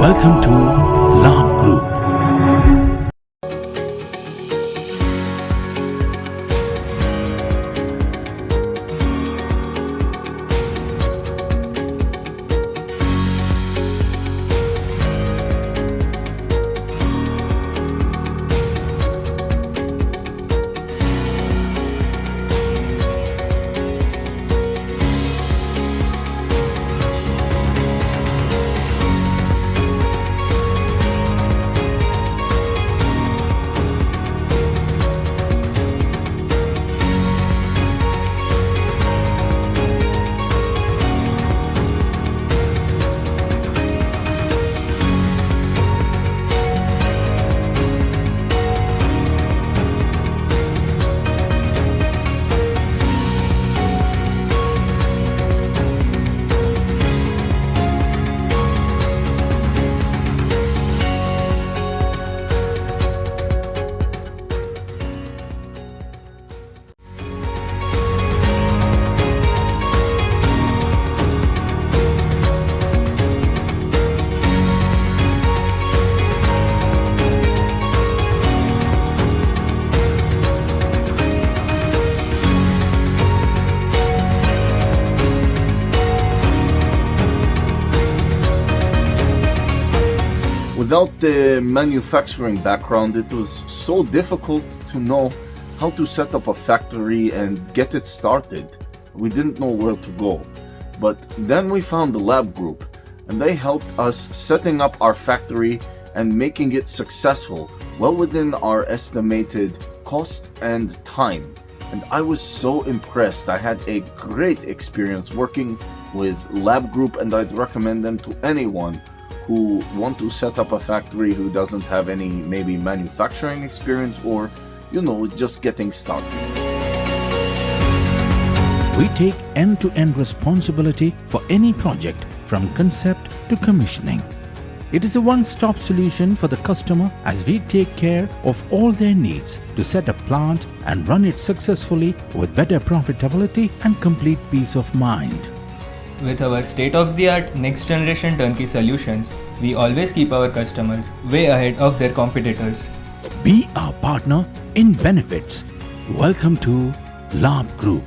Welcome to Labh Group. Without the manufacturing background, it was so difficult to know how to set up a factory and get it started. We didn't know where to go. But then we found the Labh Group, and they helped us setting up our factory and making it successful, well within our estimated cost and time. And I was so impressed. I had a great experience working with Labh Group, and I'd recommend them to anyone who want to set up a factory who doesn't have any maybe manufacturing experience or, just getting started. We take end-to-end responsibility for any project from concept to commissioning. It is a one-stop solution for the customer as we take care of all their needs to set a plant and run it successfully with better profitability and complete peace of mind. With our state-of-the-art next-generation turnkey solutions, we always keep our customers way ahead of their competitors. Be our partner in benefits. Welcome to Labh Group.